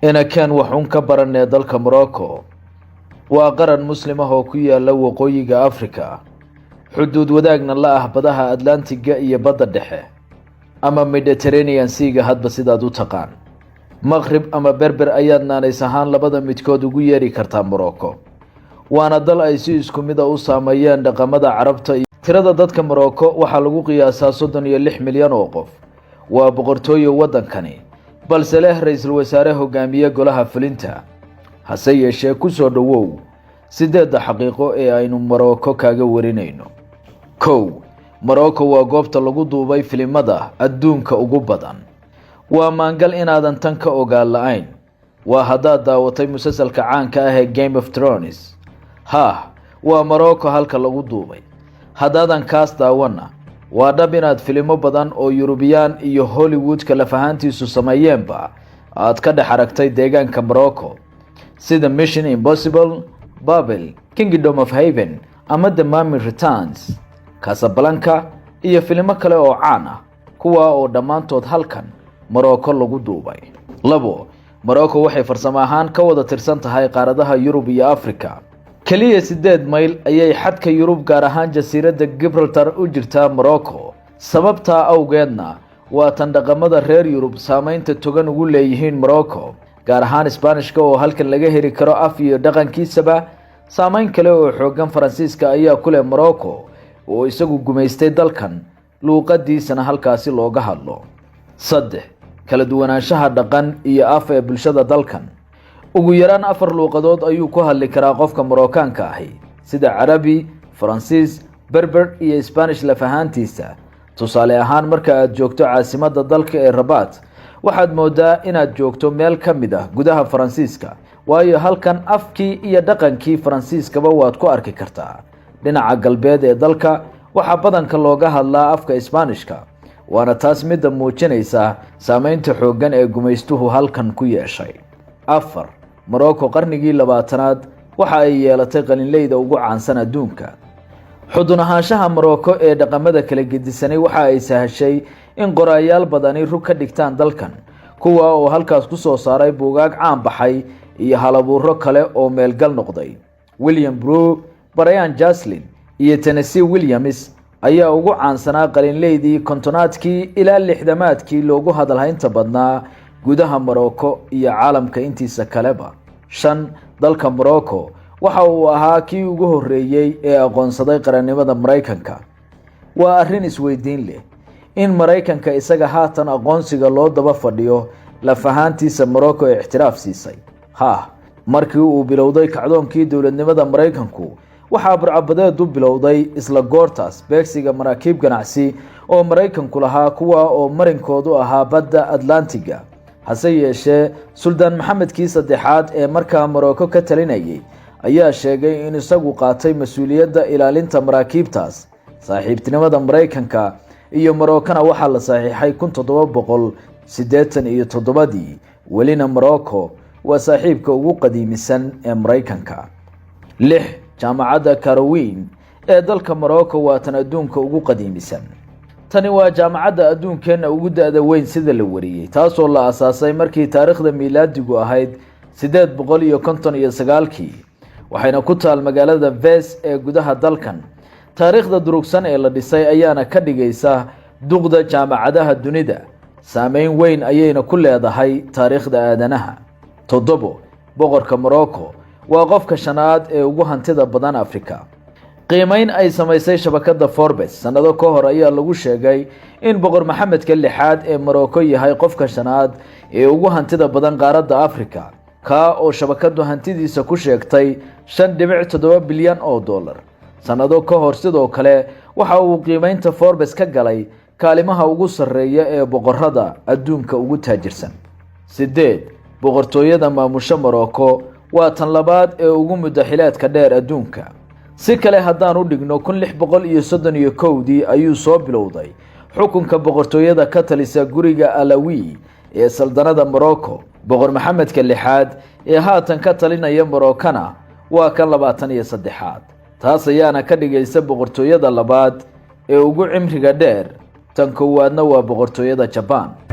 ina kan waxun ka baranay dalka Morocco waa qaran muslim ah oo ku yaala waqooyiga Afrika xuduud wadaagna la ah badaha Atlantiga iyo badda dhexe ama Mediterranean Sea hadba sidaad u taqaan Maghrib ama Berber ayaad naanays ahaan labada midkood ugu yeeri kartaa Morocco waana dal ay si isku mid ah u saameeyeen dhaqamada Carabta tirada dadka Morocco waxa lagu qiyaasaa 36 milyan oo qof waa boqortooyo wadankani balse leh ra'iisul wasaare hogaamiye golaha fulinta hase yeeshee ku soo dhawow sideeda xaqiiqo ee aynu Morocco kaaga warinayno Morocco waa goobta lagu duubay filimada adduunka ugu badan waa maangal inaadan tan ka ogaal la'ayn waa hadaad daawatay musalsalka caanka ah ee Game of Thrones waa Morocco halka lagu duubay hadaadan kaas daawana waa dhab inaad filimo badan oo European iyo Hollywood kala fahantiisu sameeyeenba aad ka dhex aragtay deegaanka Morocco sida Mission Impossible, Babel, Kingdom of Heaven ama The Mummy Returns, Casablanca iyo filimo kale oo caan ah kuwa oo dhamaantood halkan Morocco lagu duubay. Morocco waxay farsamo ahaan ka wada tirsan tahay qaaradaha Yurub iyo Afrika. kaliya 8 mayl ayay xadka Yurub gaar ahaan jasiiradda Gibraltar u jirtaa Morocco sababta awgeedna waa tan dhaqamada reer Yurub saameynta togan ugu leeyihiin Morocco gaar ahaan Isbaanishka oo halkan laga heli karo af iyo dhaqankiisaba saameyn kale oo xoogan Faransiiska ayaa ku leh Morocco oo isagu gumeystay dalkan luuqadiisana halkaasi looga hadlo. kala duwanaanshaha dhaqan iyo af ee bulshada dalkan ugu yaraan 4 luuqadood ayuu ku hadli karaa qofka Moroccaanka ahi sida Carabi, Faransiis, Berber iyo Spanish la fahantiisa. Tusaale ahaan marka aad joogto caasimadda dalka ee Rabat waxaad moodaa inaad joogto meel ka mid ah gudaha Faransiiska waayo halkan afkii iyo dhaqankii Faransiiskaba waad ku arki kartaa. Dhinaca galbeed ee dalka waxa badanka looga hadlaa afka Isbaanishka waana taas mid muujinaysa saameynta xoogan ee gumeystuhu halkan ku yeeshay. Morocco qarnigii 20aad waxa ay yeelatay qalinleyda ugu caansan adduunka. Xudun ahaanshaha Morocco ee dhaqamada kala gedisanay waxa ay sahashay in qorayaal badani rug ka dhigtaan dalkan kuwa oo halkaas ku soo saaray buugaag caan baxay iyo halabuuro kale oo meelgal noqday. William Brew, Brian Joslin iyo Tennessee Williams ayaa ugu caansanaa qalinleydii kontonaadkii ilaa 60maadkii loogu hadalhaynta badnaa gudaha Morocco iyo caalamka intiisa kaleba. dalka Morocco waxa uu ahaa kii ugu horeeyay ee aqoonsaday qarannimada Mareykanka. Waa arrin isweydiin leh in Mareykanka isaga haatan aqoonsiga loo daba fadhiyo la fahantiisa Morocco ee ixtiraaf siisay. markii uu bilowday kacdoonkii dawladnimada Mareykanku waxa burcabadeedu bilowday isla goortaas beegsiga maraakiib ganacsi oo Mareykanku lahaa kuwa oo marinkoodu ahaa badda Atlantiga. hase yeeshee Sultan Maxamedkii saddexaad ee markaa Morocco ka talinayay ayaa sheegay in isagu qaatay mas'uuliyadda ilaalinta maraakiibtaas. Saaxiibtinimada Mareykanka iyo Morocco waxa la saxiixay 1787 welina Morocco waa saaxiibka ugu qadiimisan ee Mareykanka. jaamacadda Carawin ee dalka Morocco waa tan adduunka ugu qadiimisan. tani waa jaamacadda adduunkeena ugu da'da weyn sida la wariyay taasoo la asaasay markii taariikhda miilaadigu ahayd 859 waxayna ku taal magaalada Fez ee gudaha dalkan. taariikhda durugsan ee la dhisay ayaana ka dhigaysa duqda jaamacadaha dunida saameyn weyn ayayna ku leedahay taariikhda aadanaha. boqorka Morocco waa qofka shanaad ee ugu hantida badan Afrika. qiimeyn ay samaysay shabakadda Forbes sanado ka hor ayaa lagu sheegay in boqor Maxamedka 6aad ee Morocco yahay qofka shanaad ee ugu hantida badan qaaradda Afrika ka oo shabakaddu hantidiisa ku sheegtay 5.7 bilyan oo dollar. sanado ka hor sidoo kale waxa uu qiimeynta Forbes ka galay kaalimaha ugu sareeya ee boqorrada adduunka ugu taajirsan. boqortooyada maamusha Morocco waa tan labaad ee ugu muddaxilaadka dheer adduunka. si kale haddaan u dhigno 1631 ayuu soo bilowday xukunka boqortooyada ka talisa guriga Alawi ee saldanada Morocco. boqor Maxamedka 6aad ee haatan ka talinaya Morocco waa kan 23aad. taas ayaana ka dhigaysa boqortooyada labaad ee ugu cimriga dheer. tan koowaadna waa boqortooyada Japan.